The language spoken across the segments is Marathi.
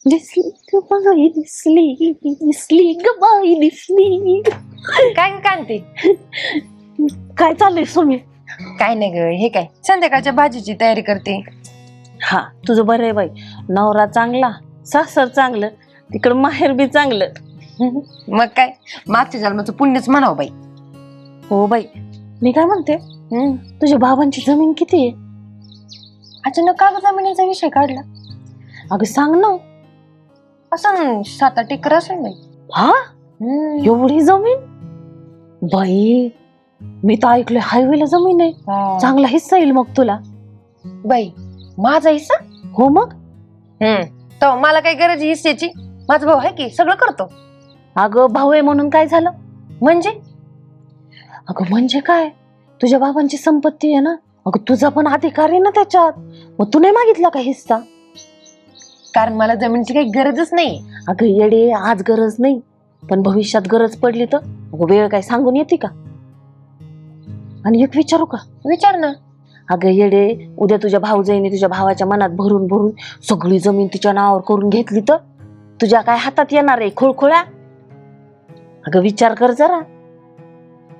दिसली ग बाई दिसली, दिसली ग बाई दिसली. काय ग कांती? काय चाललंय सुमी? काय नाही ग, हे काय संध्याकाळच्या भाजीची तयारी करते. हा तुझं बरं आहे बाई. नवरा चांगला, सासर चांगलं, तिकडं माहेर बी चांगलं. मग काय, मागच्या जन्माचं पुण्यच म्हणावं बाई. हो बाई. मी काय म्हणते, तुझ्या बाबांची जमीन किती आहे? अचानक का ग जमिनीचा विषय काढला? अगं सांग ना. असं 7-8 एकर असेल बाई. हा एवढी जमीन? बाई मी तर ऐकलंय हायवेला जमीन आहे, चांगला हिस्सा येईल मग तुला. बाई माझा हिस्सा? हो मग. तर मला काही गरज आहे हिस्सेची? माझा भाऊ आहे की सगळं करतो. अगं भाऊ आहे म्हणून काय झालं? म्हणजे अगं म्हणजे काय, तुझ्या बाबांची संपत्ती आहे ना, अगं तुझा पण अधिकार आहे ना त्याच्यात. मग तू नाही मागितला का हिस्सा? कारण मला जमिनीची काही गरजच नाही. अगं येडे, आज गरज नाही पण भविष्यात गरज पडली तर अगं वेळ काय सांगून येते का? आणि एक विचारू का? विचार ना. अगं येडे, उद्या तुझ्या भाऊजाईने तुझ्या भावाच्या मनात भरून भरून सगळी जमीन तिच्या नावावर करून घेतली तर तुझ्या काय हातात येणार आहे खुळखुळ्या? अगं विचार कर जरा.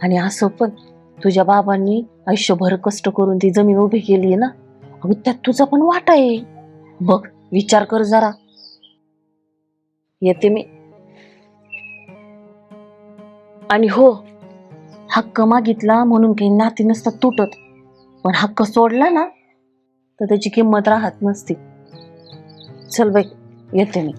आणि असं पण तुझ्या बाबांनी आयुष्यभर कष्ट करून ती जमीन उभी केली आहे ना, अगं त्यात तुझा पण वाटा आहे. बघ विचार कर जरा. येते मी. आणि हो, हक्क मागितला म्हणून काही नाती नसतात तुटत, पण हक्क सोडला ना तर त्याची किंमत राहत नसती. चल बाई येते मी.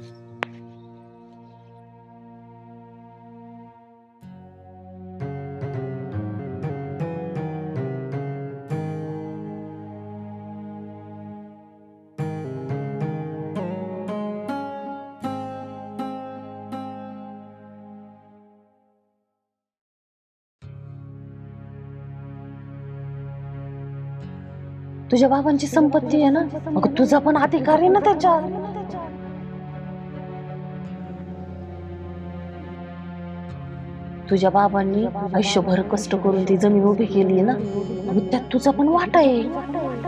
तुझ्या बाबांची संपत्ती आहे ना, अगं तुझा पण अधिकार आहे ना त्याच्यात. तुझ्या बाबांनी आयुष्यभर कष्ट करून ती जमीन उभी केली आहे ना, अगं त्यात तुझा पण वाटा आहे.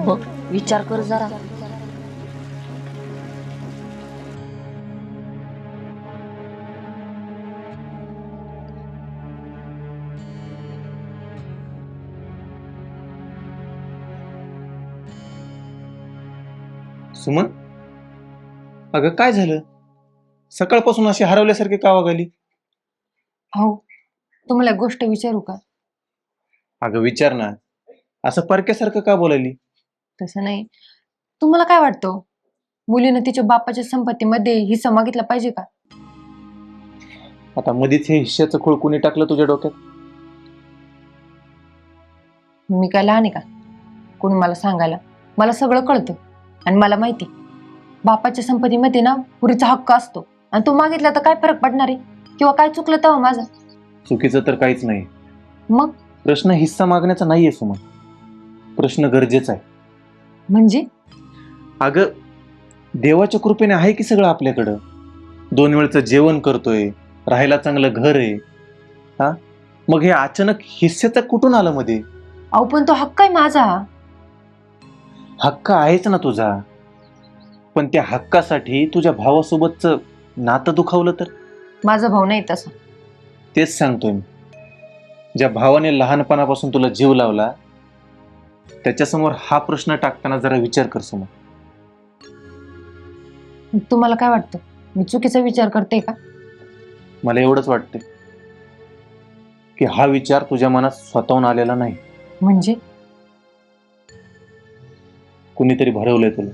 बघ विचार कर जरा. सुमन, अगं काय झालं? सकाळपासून अशी हरवल्यासारखी का वागाली? हो, तुम्हाला एक गोष्ट विचारू का? अगं विचार ना, असं परक्यासारखं का बोलायली? तसं नाही. तुम्हाला काय वाटतं, मुलीनं तिच्या बापाच्या संपत्तीमध्ये हिस्सा मागितला पाहिजे का? आता मधीच हे हिश्श्याचं खूळ कुणी टाकलं तुझ्या डोक्यात? मी काय लहान आहे का कोणी मला सांगायला? मला सगळं कळतं आणि मला माहिती, बापाच्या संपत्तीमध्ये ना पुरीचा हक्क असतो आणि तो मागितला तर काय फरक पडणार आहे? किंवा काय चुकलं तेव्हा माझं? चुकीचं तर काहीच नाही. मग प्रश्न हिस्सा मागण्याचा नाहीये सुमन, प्रश्न गरजेचा आहे. म्हणजे अगं देवाच्या कृपेने आहे की सगळं आपल्याकडं. 2 वेळचं जेवण करतोय, राहायला चांगलं घर आहे. हा मग हे अचानक हिस्सेचं कुठून आलं मध्ये? अहो पण तो हक्क आहे माझा. हक्क आहेच ना तुझा, पण त्या हक्कासाठी तुझ्या भावासोबतचं नातं दुखावलं तर? माझा भाऊ नाही तसा. तेच सांगतोय मी. ज्या भावाने लहानपणापासून तुला जीव लावला त्याच्यासमोर हा प्रश्न टाकताना जरा विचार कर सुमन. तुम्हाला काय वाटतं, मी चुकीचा विचार करते का? मला एवढंच वाटतंय की हा विचार तुझ्या मनात स्वतःहून आलेला नाही, म्हणजे कुणीतरी भरवलंय तुला.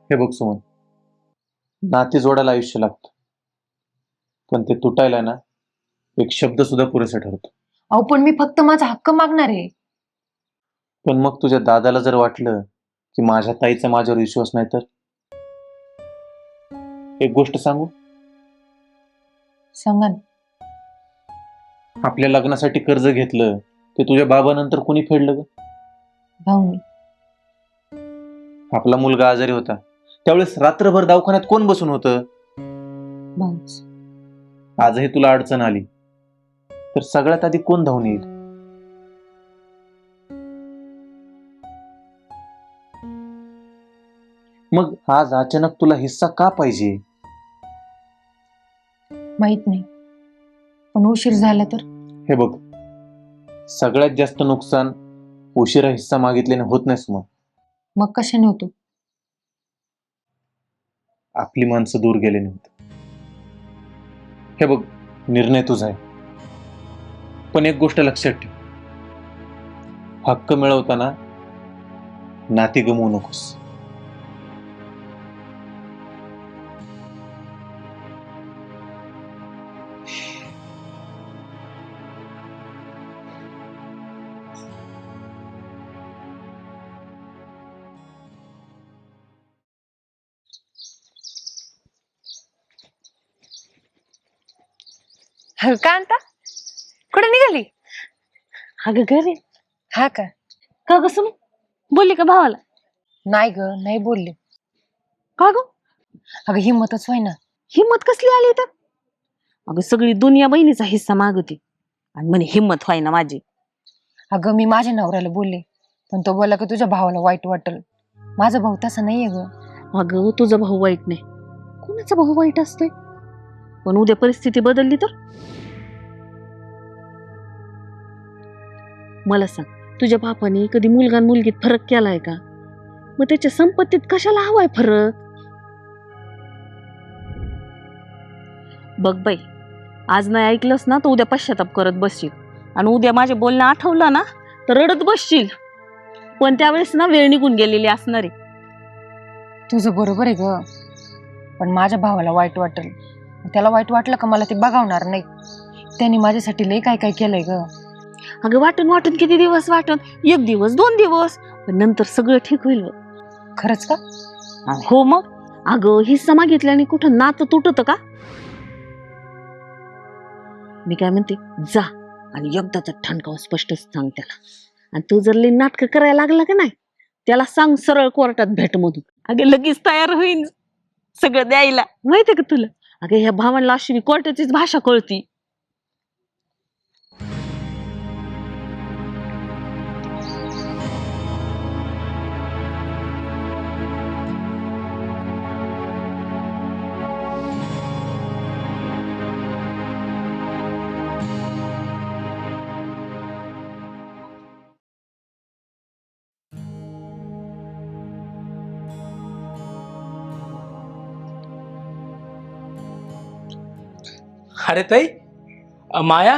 हे बघ सुमन, नाते जोडायला आयुष्य लागतं, पण ते तुटायला ना एक शब्द सुद्धा पुरेसा ठरतो. अहो पण मी फक्त माझा हक्क मागणार आहे. पण मग तुझ्या दादाला जर वाटलं की माझ्या ताईचा माझ्यावर विश्वास नाही तर? एक गोष्ट सांगू, सांगा ना. आपल्या लग्नासाठी कर्ज घेतलं ते तुझ्या बाबानंतर कुणी फेडलं ग? भाऊनी. आपला मुलगा आजारी होता त्यावेळेस रात्रभर दवाखान्यात कोण बसून होतं? भाऊच. आजही तुला अडचण आली तर सगळ्यात आधी कोण धावून येईल? मग आज अचानक तुला हिस्सा का पाहिजे? माहित नाही, पण उशीर झाला तर? हे बघ, सगळ्यात जास्त नुकसान उशिरा हिस्सा मागितल्याने होत नाही सुमा. मग कशाने होतो? आपली माणसं दूर गेल्याने होत. हे बघ, निर्णय तुझा आहे, पण एक गोष्ट लक्षात ठेव, हक्क मिळवताना नाती गमवू नकोस. कांता कुठे निघाली? अगं घरी. हा का? का ग सुमी, बोलली का भावाला? नाही ग, नाही बोलले. का ग? अगं हिंमतच होय ना. हिम्मत कसली आली तर? अगं सगळी दुनिया बहिणीचा हिस्सा मागते आणि म्हणे हिम्मत व्हाय ना माझी. अगं मी माझ्या नवऱ्याला बोलले, पण तो बोलला की तुझ्या भावाला वाईट वाटल. माझा भाऊ तसा नाहीये ग. अगं तुझा भाऊ वाईट नाही, कोणाचा भाऊ वाईट असतोय? पण उद्या परिस्थिती बदलली तर? मला सांग, तुझ्या बापाने कधी मुलगा आणि मुलगीत फरक केलाय का? मग त्याच्या संपत्तीत कशाला हवाय फरक? बघ बाई, आज नाही ऐकलंस ना तर उद्या पश्चाताप करत बसशील, आणि उद्या माझे बोलणं आठवलं ना तर रडत बसशील. पण त्यावेळेस ना वेळ निघून गेलेली असणार आहे. तुझं बरोबर आहे ग, पण माझ्या भावाला वाईट वाटल. त्याला वाईट वाटलं का मला ते बघावणार नाही. त्याने माझ्यासाठी लय काय काय केलंय ग. अगं वाटून वाटून किती दिवस वाटून, 1 दिवस 2 दिवस, पण नंतर सगळं ठीक होईल बघ. खरंच का? हो मग. अगं हिस्सा मागितल्याने कुठं नातं तुटत का? मी काय म्हणते, जा आणि एकदाचा ठणकाव स्पष्ट सांग त्याला. आणि तू जर लई नाटकं करायला लागला का नाही, त्याला सांग सरळ कोर्टात भेट म्हणून. अगे लगेच तयार होईन सगळं द्यायला. माहितीये का तुला? अगं ह्या भावांना अशी कोर्टाचीच भाषा कळती. अरे ताई, माया,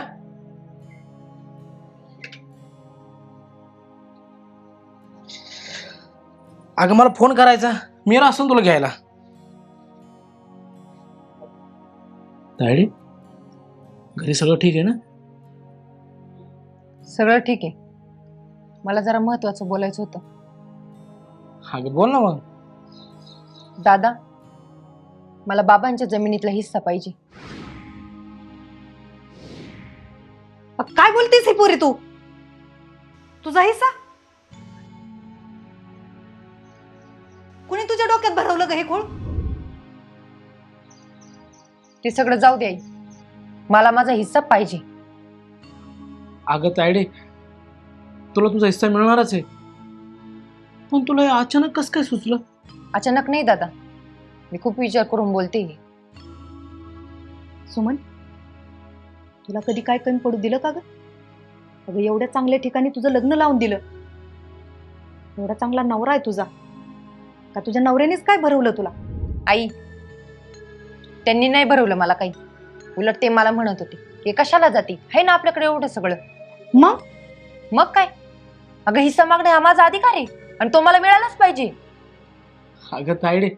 अगं मला फोन करायचा, मी येणार असतो तुला घ्यायला. तायडे, घरी सगळं ठीक आहे ना? सगळं ठीक आहे. मला जरा महत्वाचं बोलायचं होतं. अगं बोल ना मग. दादा, मला बाबांच्या जमिनीतला हिस्सा पाहिजे. काय बोलतेस ही पोरी तू? तुझा हिस्सा कुणी तुझ्या डोक्यात भरवलं ग हे खोळ? ते सगळं जाऊ दे आई, मला माझा हिस्सा पाहिजे. अगं तायडे, तुला तुझा हिस्सा मिळणारच आहे, पण तुला हे अचानक कसं काय सुचलं? अचानक नाही दादा, मी खूप विचार करून बोलते. सुमन, तुला कधी काय कमी पडू दिलं का ग? अगं एवढ्या चांगल्या ठिकाणी तुझं लग्न लावून दिलं. एवढा चांगला नवरा आहे तुझा, का तुझ्या नवऱ्यानेच काय भरवलं तुला? आई, त्यांनी नाही भरवलं मला काही. उलट ते मला म्हणत होते की कशाला जाती, आहे ना आपल्याकडे एवढं सगळं. मग काय? अगं हिस्सा मागणे हा माझा अधिकार आहे आणि तो मला मिळालाच पाहिजे. अगं तायडे,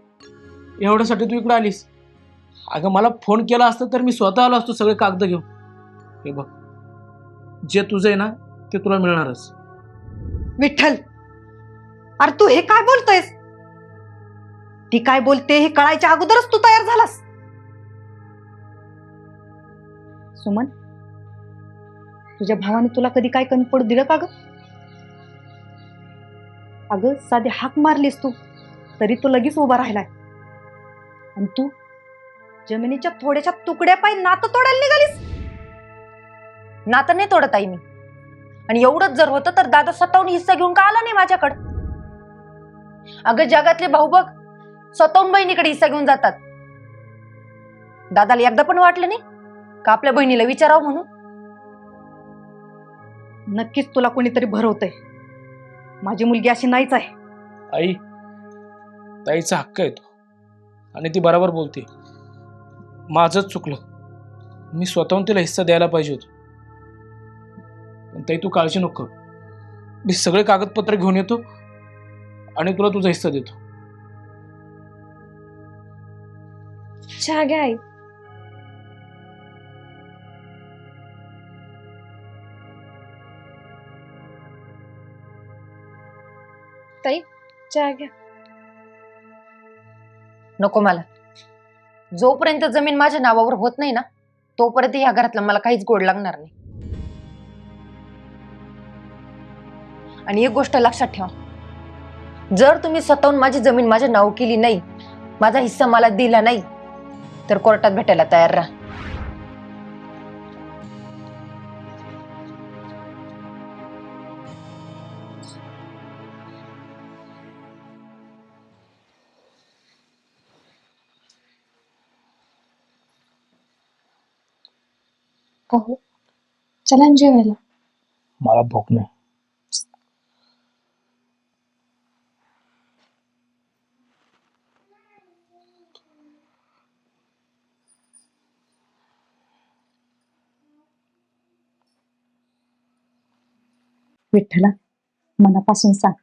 एवढ्यासाठी तू इकडे आलीस? अगं मला फोन केला असता तर मी स्वतः आलो असतो सगळे कागद घेऊन. हे बघ, जे तुझं आहे ना ते तुला मिळणारच. विठ्ठल, अरे तू हे काय बोलतोयस? ती काय बोलते हे कळायच्या अगोदरच तू तयार झालास. सुमन, तुझ्या भावाने तुला कधी काय कमी पडू दिलं का ग? अगं साधी हाक मारलीस तू तरी तू लगेच उभा राहिलाय, आणि तू जमिनीच्या थोड्याशा तुकड्या पायी नातं तोडायला निघालीस. नातं नाही तोडत आई मी, आणि एवढंच जर होतं तर दादा स्वतःहून हिस्सा घेऊन का आला नाही माझ्याकडं? अगं जगातले भाऊ बघ, स्वतःहून बहिणीकडे हिस्सा घेऊन जातात. दादाला एकदा पण वाटलं नाही का आपल्या बहिणीला विचारावं म्हणून? नक्कीच तुला कोणीतरी भरवतंय. माझी मुलगी अशी नाहीच आहे. आई, ताईचा हक्क आहे तो आणि ती बरोबर बोलते. माझंच चुकलं. मी स्वतःहून तिला हिस्सा द्यायला पाहिजे होतं. पण ताई तू काळजी नको करू. मी सगळे कागदपत्र घेऊन येतो आणि तुला तुझा हिस्सा देतो. चहा घ्या आई. ताई चहा घ्या. नको मला. जोपर्यंत जमीन माझ्या नावावर होत नाही ना तोपर्यंत ह्या घरातलं मला काहीच गोड लागणार नाही. आणि एक गोष्ट लक्षात ठेवा, जर तुम्ही स्वतःहून माझी जमीन माझ्या नाव केली नाही, माझा हिस्सा मला दिला नाही, तर कोर्टात भेटायला तयार राहा. हो चला ना जेवायला. मला भूक नाही. विठ्ठला, मनापासून सांग,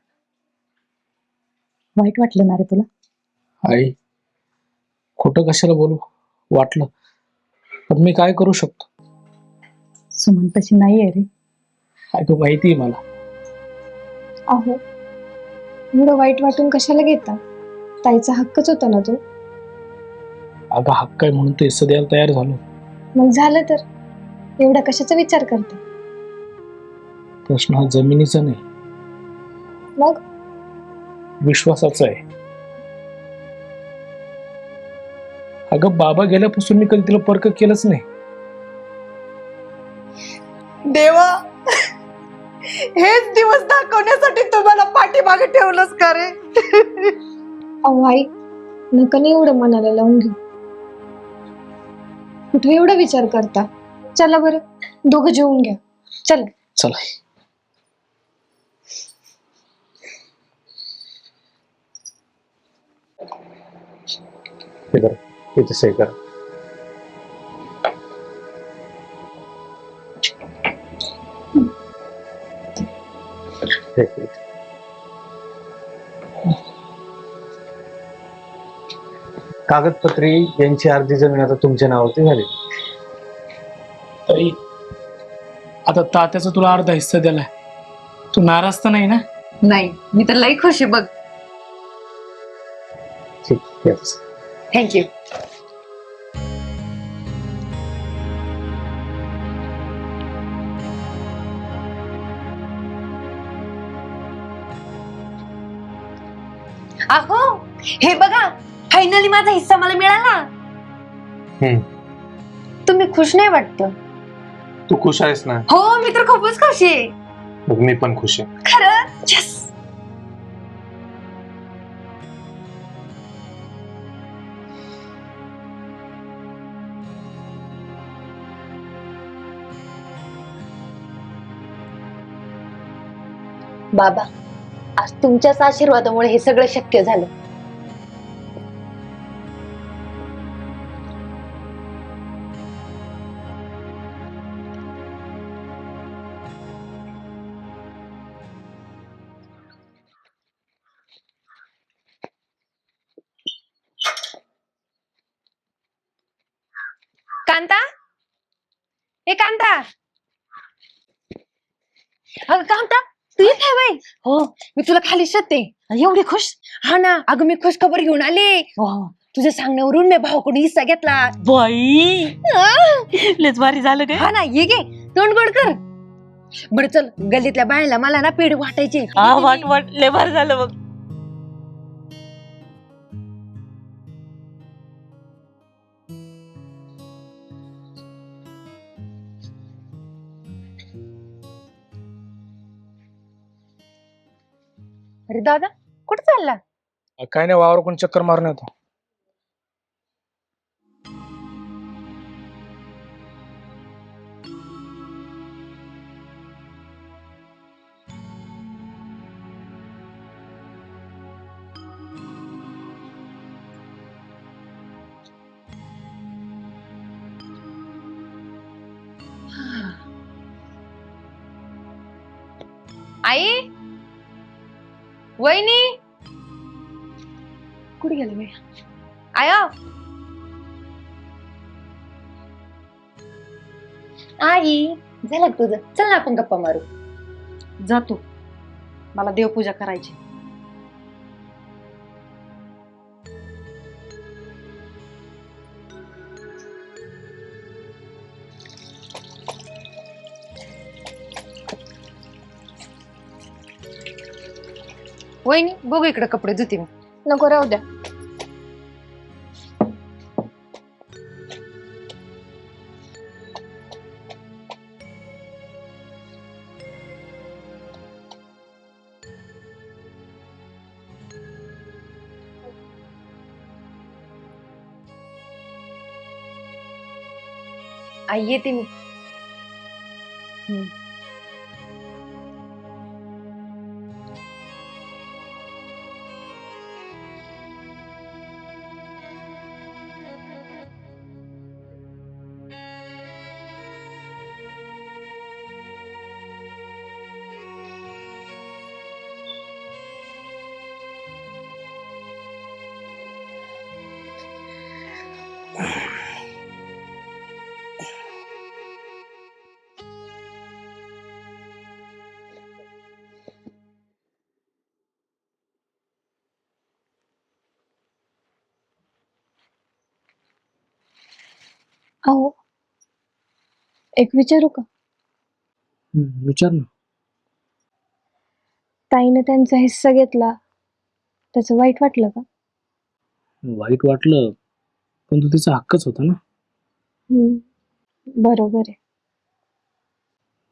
वाईट वाटलं ना रे तुला? आई, खोटं कशाला बोलू? वाटलं, पण मी काय करू शकतो? सुमन तशी नाहीये रे. ऐकू माहिती आहे मला. अहो एवढं वाईट वाटून कशाला घेता? ताईचा हक्कच होता ना तो. अगं हक्क आहे म्हणून ते हिस्सा द्यायला तयार झालो. मग झालं तर एवढा कशाचा विचार करता? प्रश्न हा जमिनीचा नाही, मग विश्वासाचा आहे. अगं बाबा गेल्यापासून मी कधी तिला परक केलंच नाही. देवा, हेच दिवस दाखवण्यासाठी तुम्हाला पाठीमागे ठेवलंच का रे? अहो आई नका नाही एवढं मनाला लावून घेऊ. कुठे एवढा विचार करता? चला बरं दोघं जेवून घ्या. चल. चला. इथे सही करा. कागदपत्री यांची अर्धी जमीन आता तुमच्या नावावरती झाली. ताई, आता तात्याचा तुला अर्धा हिस्सा दिलाय. तू नाराज तर नाही ना? नाही, मी तर लई खुश आहे बघ. ठीक आहे. थँक्यू. अहो हे बघा, फायनली माझा हिस्सा मला मिळाला. तुम्ही खुश नाही वाटत? तू खुश आहेस ना? हो मी तर खूपच खुश आहे. मग मी पण खुश आहे. खरंच? Yes. बाबा, आज तुमच्याच आशीर्वादामुळे हे सगळं शक्य झालं. कांता, ए कांता, अगं कांता तू इथे आहे बाई. हो मी तुला खाली शोधते. एवढी खुश? हा ना, अगं मी खुश खबर घेऊन आले. तुझ्या सांगण्यावरून मी भावाकडून हिस्सा घेतला. बाई, लयच भारी झालं काय? हा ना, ये गे तोंड गोड कर. बरं चल, गल्लीतल्या बायला मला ना पेढे वाटायचे. हा वाट वाट, लय भारी झालं बघ. अरे दादा कुठं चालला? काय नाही, वावर कोण चक्कर मारून येतो. आई, वहिनी, कुठे गेले बाई? आया, आई, झालं का तुझं? चल ना आपण गप्पा मारू. जातो, मला देवपूजा करायची. वहिनी, बघू इकडे कपडे धुते मी. नको, राहू द्या. आई, येते मी. अहो, एक विचारू का? विचार ना. ताईने त्यांचा हिस्सा घेतला, त्याचं वाईट वाटलं का? वाईट वाटलं, पण तो तिचा हक्कच होता ना. बरोबर आहे.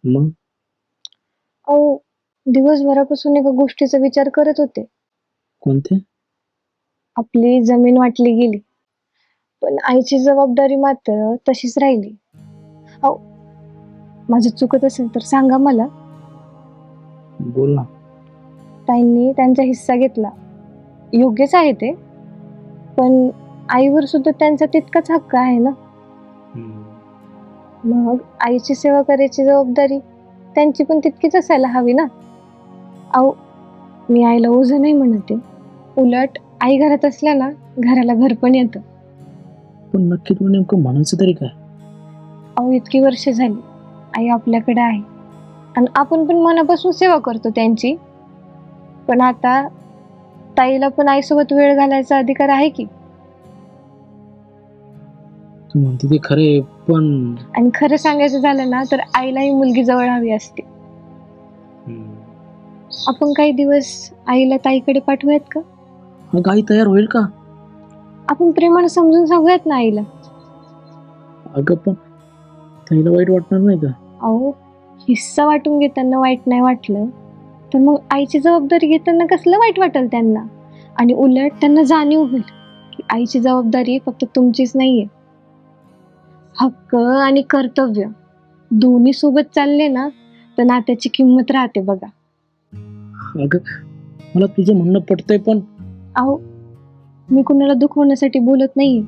मग अहो, दिवसभरापासून एका गोष्टीचा विचार करत होते. कोणते? आपली जमीन वाटली गेली, पण आईची जबाबदारी मात्र तशीच राहिली. अहो, माझं चुकत असेल तर सांगा मला. बोल ना. ताईंनी त्यांचा हिस्सा घेतला, योग्यच आहे ते, पण आईवर सुद्धा त्यांचा तितकाच हक्क आहे ना. मग आईची सेवा करायची जबाबदारी त्यांची पण तितकीच असायला हवी ना. अहो, मी आईला ओझं नाही म्हणते, उलट आई घरात असल्या ना घराला घर पण येतं. पण नक्की तू नेमकं म्हणायचं तरी काय? अहो, इतकी वर्ष झाली आई आपल्याकडे आहे आणि आपण पण मनापासून सेवा करतो त्यांची. पण आता ताईला पण आईसोबत वेळ घालायचा अधिकार आहे की. तू म्हणते ते खरे, पण आणि खरं सांगायचं झालं ना तर आईलाही मुलगी जवळ हवी असते. आपण काही दिवस आईला ताईकडे पाठवूयात का? मग आई तयार होईल का? आपण प्रेमानं समजून सांगूयात ना आईला. अगं, पण ताईला वाईट वाटणार नाही का? अहो, हिस्सा वाटून घेताना वाईट नाही वाटलं तर मग आईची जबाबदारी घेताना कसलं वाईट वाटेल त्यांना. आणि उलट त्यांना जाणीव होईल की आईची जबाबदारी फक्त तुमचीच नाहीये. हक्क आणि कर्तव्य दोन्ही सोबत चालले ना तर नात्याची किंमत राहते बघा. अगं, मला तुझं म्हणणं पटतंय, पण अहो, मी कुणाला दुखवण्यासाठी बोलत नाहीये,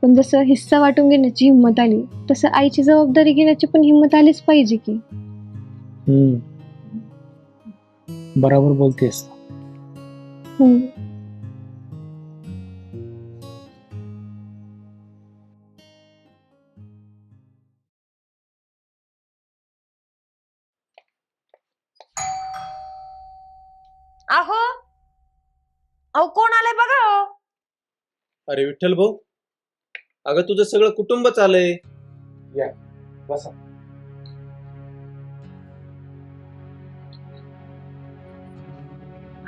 पण जसं हिस्सा वाटून घेण्याची हिंमत आली तसं आईची जबाबदारी घेण्याची पण हिंमत आलीच पाहिजे की. बराबर बोलतेस. हम्म. अहो, अहो, कोण आलंय बघा. हो, अरे विठ्ठल भाऊ, अगं तुझं सगळं कुटुंब चालय. या, बसा.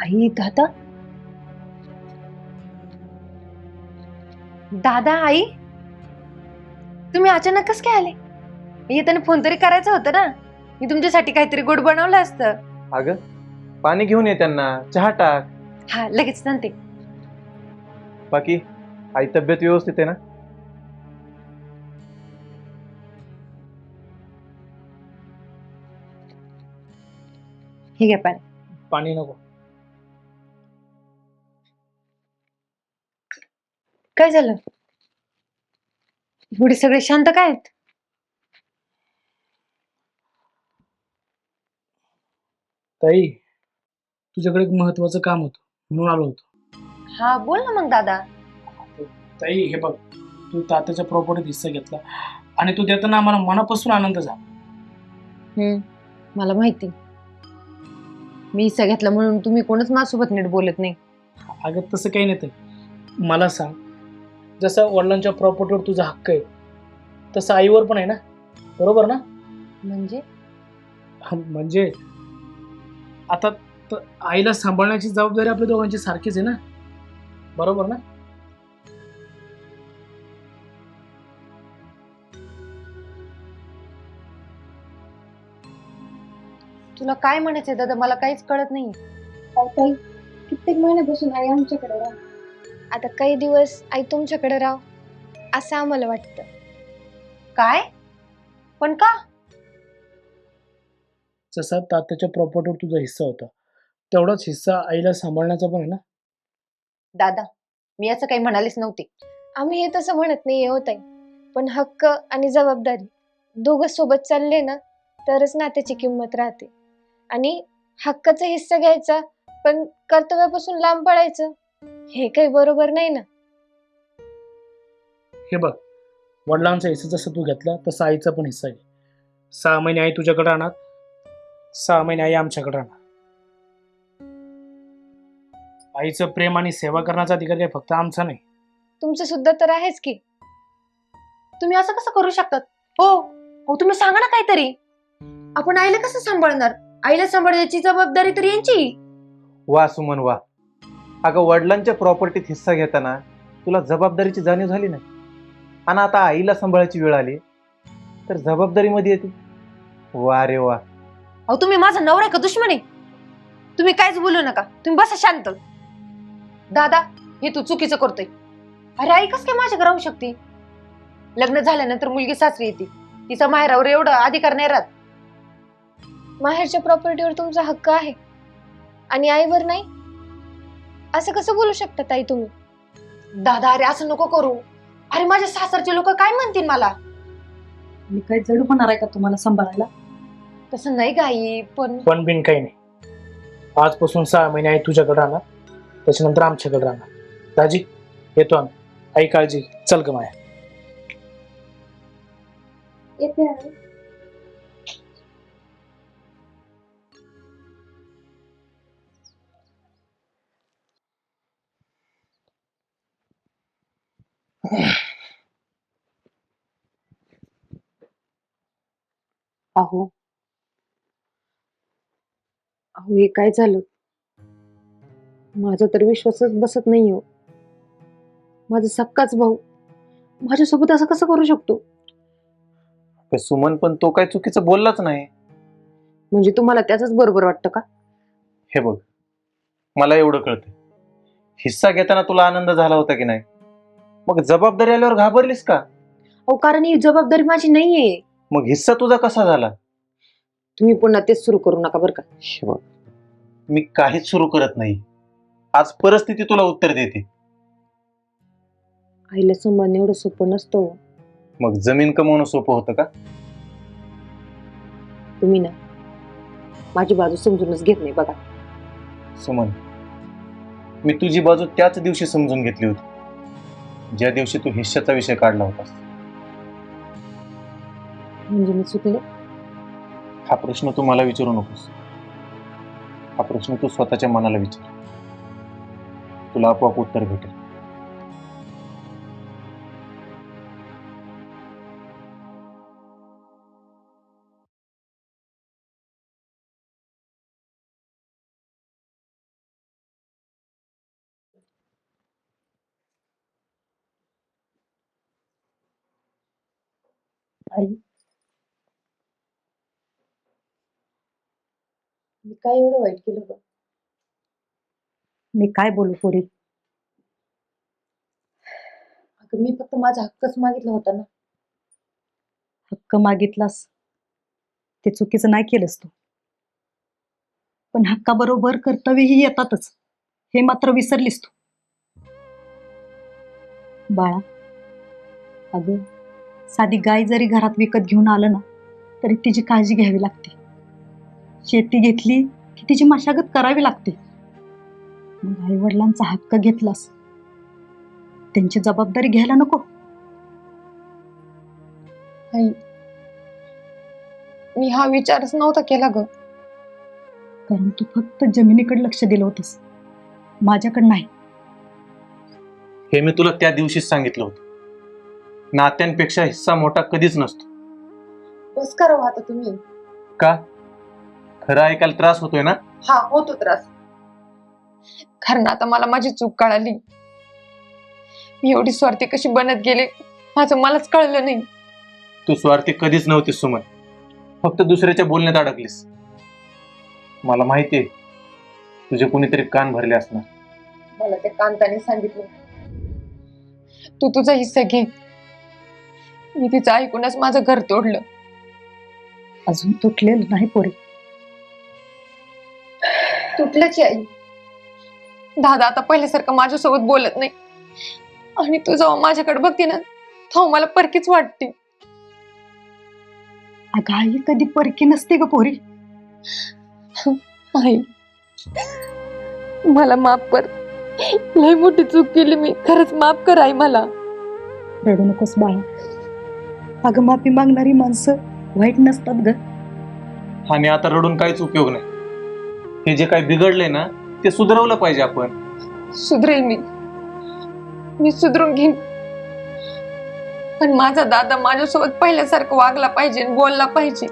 आई, दादा, दादा, आई, तुम्ही अचानक कस काय आले? येताना फोन तरी करायचं होतं ना. मी तुमच्यासाठी काहीतरी गोड बनवलं असतं. अगं, पाणी घेऊन ये त्यांना, चहा टाक. हा, लगेच सांगते. बाकी आई तब्येत व्यवस्थित आहे ना? ठीक आहे पाणी. पाणी नको. काय झालं? एवढे सगळे शांत काय आहेत? ताई, तुझ्याकडे एक महत्वाचं काम होतं म्हणून आलो होतो. हा बोल ना मग दादा. ताई हे बघ, तू तात्याच्या प्रॉपर्टीत हिस्सा घेतला आणि तू देताना आम्हाला मनापासून आनंद झाला. मला माहिती. मी हिस्सा घेतला म्हणून तुम्ही कोणच माझ्यासोबत नीट बोलत नाही. अगं तसं काही नाही ताई. मला सांग, जसं वडिलांच्या प्रॉपर्टीवर तुझा हक्क आहे तसं आईवर पण आहे ना, बरोबर ना? म्हणजे म्हणजे आता आईला सांभाळण्याची जबाबदारी आपल्या दोघांची सारखीच आहे ना, बरोबर ना? तुला काय म्हणायचंय दादा, मला काहीच कळत नाही. ताई कित्येक महिन्यापासून आई आमच्याकडे राह, आता काही दिवस आई तुमच्याकडे राह असं आम्हाला वाटतं. काय? पण का? जसा तात्याच्या प्रॉपर्टीवर तुझा हिस्सा होता तेवढाच हिस्सा आईला सांभाळण्याचा पण आहे ना. दादा मी असं काही म्हणालीच नव्हते. आम्ही हे तसं म्हणत नाही होत आहे, पण हक्क आणि जबाबदारी दोघं सोबत चालले ना तरच नात्याची किंमत राहते. आणि हक्काचा हिस्सा घ्यायचा पण कर्तव्यापासून लांब पडायचं हे काही बरोबर नाही ना. हे बघ, वडिलांचा हिस्सा जसा तू घेतला तसा आईचा पण हिस्सा घे. 6 महिने आई तुझ्याकडे राहणार, 6 महिने आई आमच्याकडे राहणार. आईचं प्रेम आणि सेवा करण्याचा अधिकार काही फक्त आमचा नाही. तुमचं सुद्धा तर आहेच की. तुम्ही असं कसं करू शकतात? हो हो तुम्ही सांगा ना काहीतरी. आपण आईला कसं सांभाळणार? आईला सांभाळण्याची जबाबदारी तर यांची. वा सुमन वा. अगं वडिलांच्या प्रॉपर्टीत हिस्सा घेताना तुला जबाबदारीची जाणीव झाली नाही, आणि आता आईला सांभाळायची वेळ आली तर जबाबदारीमध्ये येते. वा रे वा. अहो तुम्ही माझा नवरा आहे का दुश्मन आहे? तुम्ही काहीच बोलू नका, तुम्ही बसा शांत. दादा हे तू चुकीचं करतोय. अरे आई कस काय माझ्याकडे राहू शकते? लग्न झाल्यानंतर मुलगी सासरी येते, तिचा माहेरावर एवढा अधिकार नाही राहत. माहेरच्या प्रॉपर्टीवर तुमचा हक्क आहे आणि आईवर नाही, असं कसं बोलू शकता ताई तुम्ही? दादा अरे असं नको करू. अरे माझ्या सासरचे लोक काय म्हणतील मला? मी काय जडू होणार आहे का तुम्हाला सांभाळायला? तसं नाही गाई, पण पण बिन काही नाही. आजपासून 6 महिने आई तुझ्याकडे राहणार, त्याच्यानंतर आमच्याकडे राहणार. दाजी येतो आम्ही. आई काळजी. चल ग माया. येते. अहो अहो हे काय झालं? माझा तर विश्वासच बसत नाही हो. माझा सक्काच भाऊ माझ्यासोबत असं कसं करू शकतो? ते सुमन पण तो काय चुकीचं बोललाच नाही. म्हणजे तुम्हाला त्याच बरोबर वाटतं का? हे बघ, मला एवढं कळतं, हिस्सा घेताना तुला आनंद झाला होता की नाही, मग जबाबदारी आल्यावर घाबरलीस का? अहो कारण ही जबाबदारी माझी नाहीये. मग हिस्सा तुझा कसा झाला? तुम्ही पुन्हा तेच सुरू करू नका बरं का. हे बघ, मी काहीच सुरू करत नाही. आज परिस्थिती तुला उत्तर देते. आईला सांभाळणं एवढं सोपं नसतं हो. मग जमीन कमवणं सोपं होतं का? तुम्ही ना माझी बाजू समजूनच घेत नाही बघा. सुमन, मी तुझी बाजू त्याच दिवशी समजून घेतली होती ज्या दिवशी तू हिश्श्याचा विषय काढला होतास. म्हणजे मी चुकले? हा प्रश्न तू मला विचारू नकोस. हा प्रश्न तू स्वतःच्या मनाला विचार. तुला आपोआप उत्तर भेटेल. आई मी काय एवढं वाईट केलं ग? मी काय बोलू पोरी? अगं मी फक्त माझा हक्कच मागितला होता ना. हक्क मागितलास ते चुकीचं नाही केलंस तू, पण हक्काबरोबर कर्तव्यही येतातच हे मात्र विसरलीस तू. बाळा, अगं साधी गाय जरी घरात विकत घेऊन आलं ना तरी तिची काळजी घ्यावी लागते. शेती घेतली की तिची मशागत करावी लागते. मग आई वडिलांचा हक्क घेतलास, त्यांची जबाबदारी घ्यायला नको? आई, मी हा विचारच नव्हता केला ग. कारण तू फक्त जमिनीकडे लक्ष दिलं होतंस, माझ्याकडे नाही. हे मी तुला त्या दिवशीच सांगितलं होतं. नात्यांपेक्षा हिस्सा मोठा कधीच नसतो. बस करा आता तुम्ही. का? खरं ऐकायला त्रास होतोय ना? हा होतो त्रास, कारण आता मला माझी चूक कळाली. मी एवढी स्वार्थी कशी बनत गेले माझं मलाच कळलं नाही. तू स्वार्थी कधीच नव्हतीस सुमन, फक्त दुसऱ्याच्या बोलण्यात अडकलीस. मला माहितीये तुझे कोणीतरी कान भरले असणार. मला त्या कांताने सांगितलं तू तुझा हिस्सा घे. मी तिचं ऐकूनच माझं घर तोडलं. अजून तुटलेलं नाही पोरी. तुटल्याची आई. दादा आता पहिल्यासारखं माझ्यासोबत बोलत नाही, आणि तू जेव्हा माझ्याकडे बघते ना तेव्हा मला परकीच वाटते. अगं आई कधी परकी नसते ग पोरी. आई, मला माफ कर. लय मोठी चूक केली मी, खरंच माफ कर आई मला. रडू नकोस बाळा. अगं माफी मागणारी माणसं वाईट नसतात ग. आणि आता रडून काहीच उपयोग नाही. हे जे काही बिघडलंय ना ते सुधारवलं पाहिजे आपण. सुधरेल मी सुधरून घेईन, पण माझा दादा माझ्यासोबत पहिल्यासारखं वागला पाहिजे आणि बोलला पाहिजे.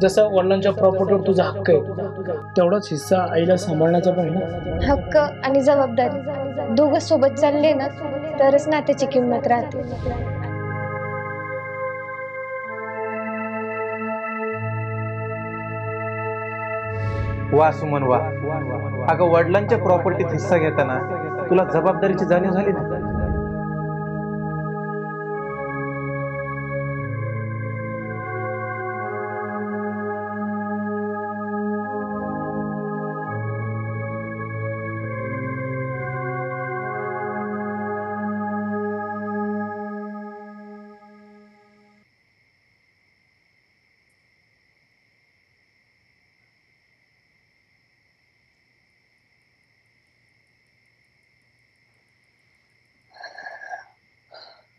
जसं वडिलांच्या प्रॉपर्टीवर तुझा हक्क आहे, तेवढाच हिस्सा आईला सांभाळण्याचा पण आहे ना. हक्क आणि जबाबदारी दोघं सोबत चालले ना तरच नात्याची किंमत राहते. वा सुमन वा. अगं वडिलांच्या प्रॉपर्टीत हिस्सा घेताना तुला जबाबदारीची जाणीव झाली ना?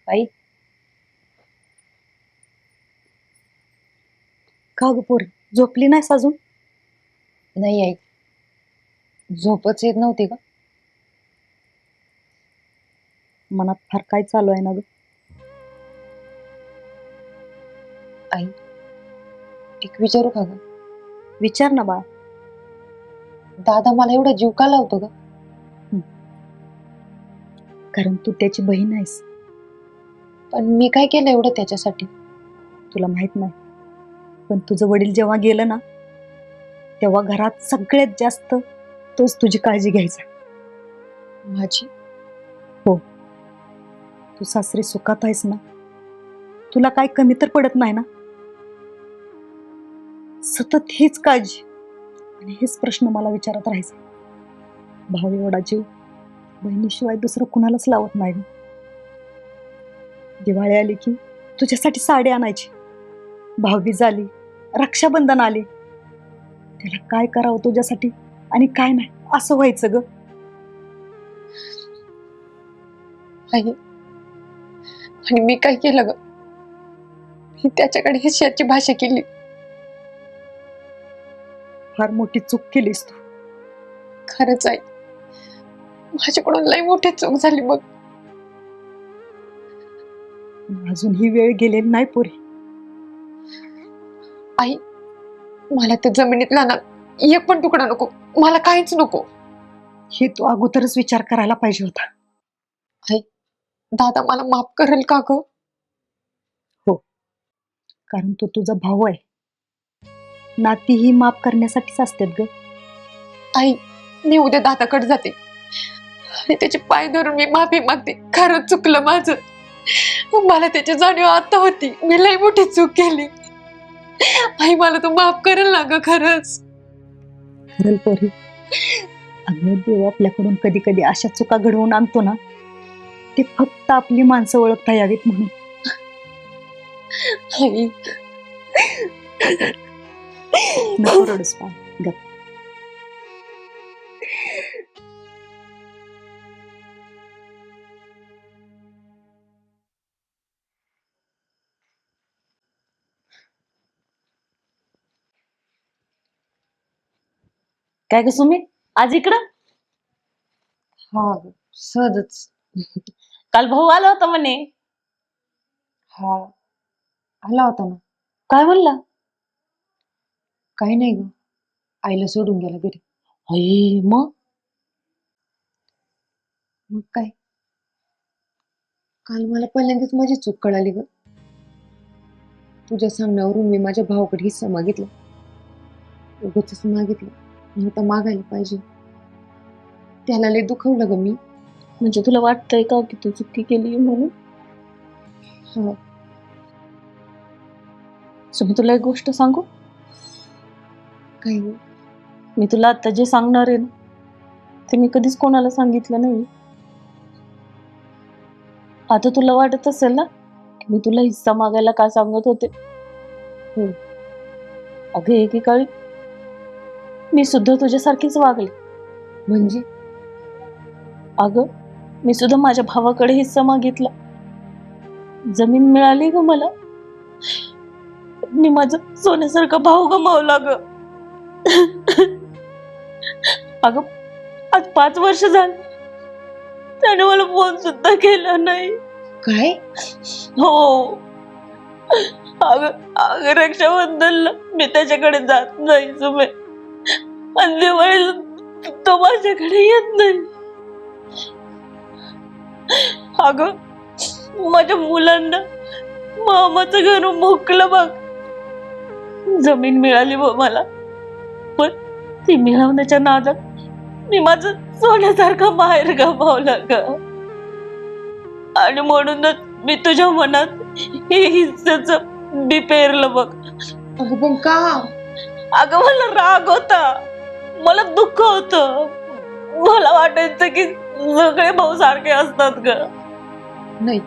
आई, का ग पोरी, झोपली नाहीस अजून? नाही आई, झोपच येत नव्हती का? मनात फार काय चालू आहे ना ग? आई, एक विचारू का ग? विचार ना बाळा. दादा मला एवढा जीव का लावतो ग? कारण तू त्याची बहीण आहेस. पण मी काय केलं एवढं त्याच्यासाठी? तुला माहित नाही, पण तुझं वडील जेव्हा गेलं ना तेव्हा घरात सगळ्यात जास्त तोच तुझी काळजी घ्यायचा. माझी? तू सासरी सुखात आहेस ना, तुला काय कमी तर पडत नाही ना? सतत हीच काळजी आणि हेच प्रश्न मला विचारत राहायचा. भाऊ एवढा जीव बहिणीशिवाय दुसरं कुणालाच लावत नाही. दिवाळी आली की तुझ्यासाठी साडी आणायची, भाऊबीज आली, रक्षाबंधन आले, त्याला काय करावं तुझ्यासाठी आणि काय नाही असं व्हायचं ग. आई, आणि मी काय केलं ग? मी त्याच्याकडे हिश्श्याची भाषा केली. फार मोठी चूक केलीस तू. खरंच आहे, माझ्याकडून लई मोठी चूक झाली बघ. अजून ही वेळ गेलेली नाही पोरी. आई, मला त्या जमिनीतला ना एक पण तुकडा नको, मला काहीच नको. हे तू अगोदरच विचार करायला पाहिजे होता. दादा मला माफ करेल का ग? कारण तो तुझा भाऊ आहे. नाती ही माफ करण्यासाठीच असतात ग. आई, मी उद्या दादाकडे जाते आणि त्याचे पाय धरून मी माफी मागते. खरंच चुकलं माझं. मला त्याची जाणीव आता होती. मी लई मोठी चूक केली. आई, मला तू माफ करेल ना ग? खरंच खरं पोरी, अगं देव आपल्याकडून कधी कधी अशा चुका घडवून आणतो ना, ते फक्त आपली माणसं ओळखता यावीत म्हणून. आई, नको रडूस बाळ, गप्प. काय ग सुमी, आज इकडं? हा सहजच. काल भाऊ आला होता म्हणे. हा, आला होता ना. काय म्हणला? काही नाही ग, आईला सोडून गेला घरी. अय, मग मग काय, काल मला पहिल्यांदाच माझी चूक कळाली ग. तुझ्या सांगण्यावरून मी माझ्या भावाकडे हिस्सा मागितला. उगाचच मागितलं, नव्हता मागायला पाहिजे. त्याला लय दुखवलं ग मी. म्हणजे तुला वाटतंय का की तू चुकी केली म्हणून? हा. सुमी, तुला एक गोष्ट सांगू? काय ग? मी तुला आता जे सांगणार आहे ना, ते मी कधीच कोणाला सांगितलं नाही. आता तुला वाटत असेल ना की मी तुला हिस्सा मागायला का सांगत होते. अगं एकेकाळी मी सुद्धा तुझ्यासारखीच वागले. म्हणजे? अगं मी सुद्धा माझ्या भावाकडे हिस्सा मागितला. जमीन मिळाली ग मला. मी माझा सोन्यासारखा भाऊ गमावला ग. अगं आज 5 वर्ष झाली, त्याने मला फोन सुद्धा केला नाही. काय? हो. अगं रक्षाबंधनला मी त्याच्याकडे जात नाही सुमे, आणि दिवाळीला तो माझ्याकडे येत नाही. अगं माझ्या मुलांना मामाचं घर मोकलं बघ. जमीन मिळाली बघ मला, पण ती मिळवण्याच्या नादात मी माझं सोन्यासारखा बाहेर गमावला ग. आणि म्हणूनच मी तुझ्या मनात हे हिस्साचं बी पेरलं बघ. अगं पण का? अगं मला राग होता, मला दुःख होत. मला वाटायचं की सगळे भाऊ सारखे असतात ग. नाही,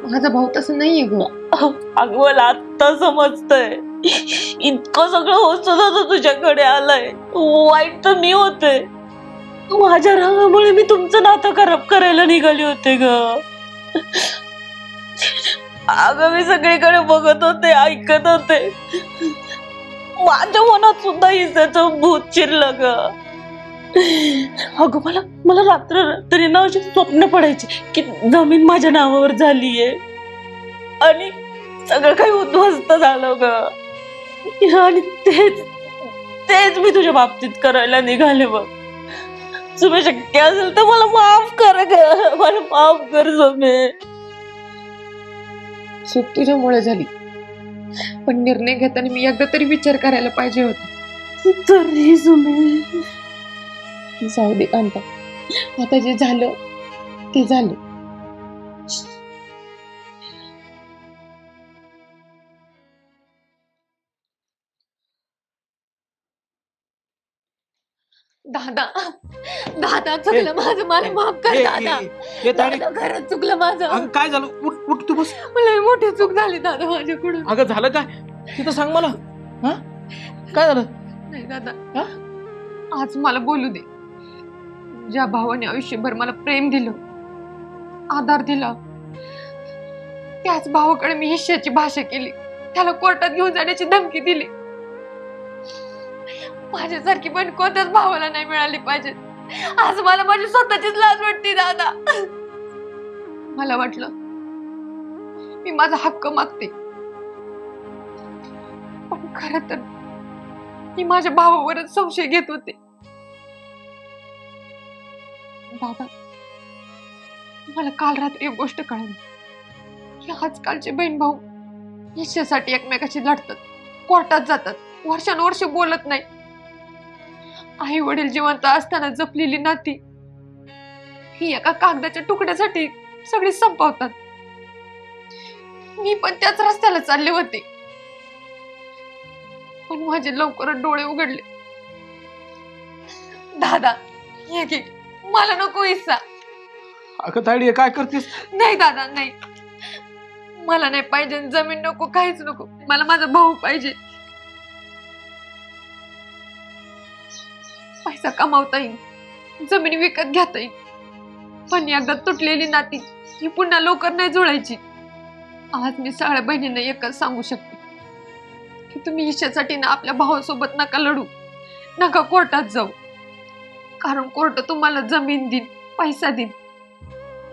माझा भाऊ तसं नाहीये ग. अगं मला आत्ता समजतंय. इतकं सगळं होत सुद्धा तुझ्याकडे आलंय. वाईट तर मी होते. माझ्या रागामुळे मी तुमचं नातं खराब करायला निघाली होते ग. अगं मी सगळीकडे बघत होते, ऐकत होते. माझ्या मनात सुद्धा हिस्साचं भूत शिरलं ग. अगं मला रात्री ना अशी स्वप्न पडायची की जमीन माझ्या नावावर झालीये आणि सगळं काही उद्ध्वस्त झालं ग. आणि तेच मी तुझ्या बाबतीत करायला निघाले बघ. सुमे, शक्य असेल तर मला माफ कर ग, मला माफ कर सुमे. चूक तुझ्यामुळे झाली, पण निर्णय घेताना मी एकदा तरी विचार करायला पाहिजे होता. तरी सुमे, जाऊ दे कांता, आता जे झालं ते झालं. दादा, दादा चुकलं माझं, मला माफ कर दादा. दादा खरंच चुकलं माझं. अगं काय झालं? उठ तू बस. मला मोठी चूक झाली दादा माझ्याकडून. अगं झालं काय? तिथं सांग मला. हा, काय झालं? नाही दादा, आज मला बोलू दे. ज्या भावाने आयुष्यभर मला प्रेम दिलं, आधार दिला, त्याच भावाकडे मी हिश्श्याची भाषा केली, त्याला कोर्टात घेऊन जाण्याची धमकी दिली. माझ्यासारखी पण कोणत्याच भावाला नाही मिळाली पाहिजे. आज मला माझी स्वतःचीच लाज वाटते दादा. मला वाटलं मी माझा हक्क मागते, पण खरं तर मी माझ्या भावावरच संशय घेत होते. दादा, मला काल रात्री एक गोष्ट कळली की आजकालचे बहीण भाऊ हिश्श्यासाठी एकमेकाशी लढतात, कोर्टात जातात, वर्षानुवर्ष बोलत नाही. आई वडील जिवंत असताना जपलेली नाती ही एका कागदाच्या तुकड्यासाठी सगळी संपवतात. मी पण त्याच रस्त्याला चालले होते, पण माझे लवकरच डोळे उघडले. दादा, हे घे, मला नको हिस्सा. अगं तायडे काय करतेस? नाही दादा, नाही, मला नाही पाहिजे, जमीन नको, काहीच नको. मला माझा भाऊ पाहिजे. पैसा कमावता येईल, जमीन विकत घेता येईल, पण एकदा तुटलेली नाती ही पुन्हा लवकर नाही जुळायची. आज मी सगळ्या बहिणींना एकच सांगू शकते की तुम्ही हिश्श्यासाठी ना आपल्या भावासोबत नका लढू, नका कोर्टात जाऊ. कारण कोर्ट तुम्हाला जमीन देईन, पैसा देईन,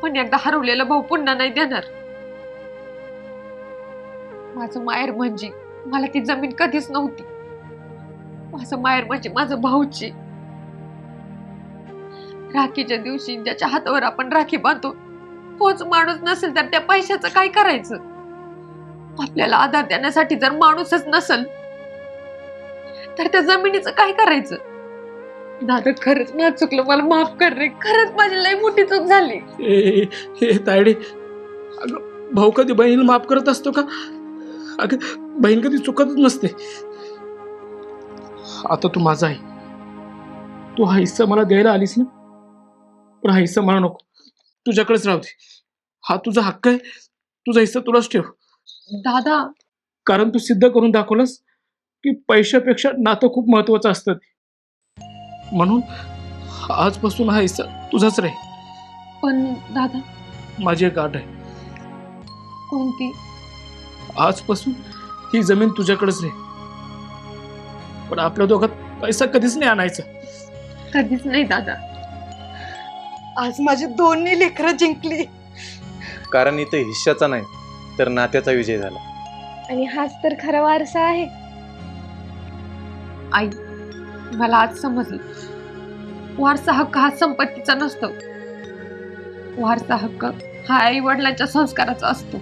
पण एकदा हरवलेला भाऊ पुन्हा नाही देणार. माझं माहेर म्हणजे मला ती जमीन कधीच नव्हती. माझं माहेर म्हणजे माझं भाऊची. राखीच्या दिवशी ज्याच्या हातावर आपण राखी बांधतो तोच माणूस नसेल तर त्या पैशाचं काय करायचं? आपल्याला आधार देण्यासाठी जर माणूसच नसेल तर त्या जमिनीचं काय करायचं? दादा, खरंच माझं चुकलं, मला माफ कर रे. खरंच माझी लई मोठी चूक झाली. हे तायडे, अगं भाऊ कधी बहिणीला माफ करत असतो का? अगं बहीण कधी चुकतच नसते. आता तू माझा आहे, तू हा हिस्सा मला द्यायला आलीस ना, पण हा हिस्सा मला नको, तुझ्याकडेच राहू दे. हा तुझा हक्क आहे, तुझा हिस्सा तुलाच ठेव. दादा, कारण तू सिद्ध करून दाखवलंस की पैशापेक्षा नातं खूप महत्वाचं असतं. म्हणून आजपासून हा हिस्सा तुझाच राहील. पण दादा, माझी एक गाठ आहे, कोणती? आजपासून ही जमीन तुझ्याकडेच राहील, पण आपल्या दोघात पैसा कधीच नाही आणायचा. कधीच नाही दादा. आज माझी दोन्ही लेकरं जिंकली. कारण इथं हिश्श्याचा नाही तर नात्याचा विजय झाला. आणि हाच तर खरा वारसा आहे. आई, मला आज समजलं, वारसा हक्क हा संपत्तीचा नसतो. वारसा हक्क हा आई वडिलांच्या संस्काराचा असतो.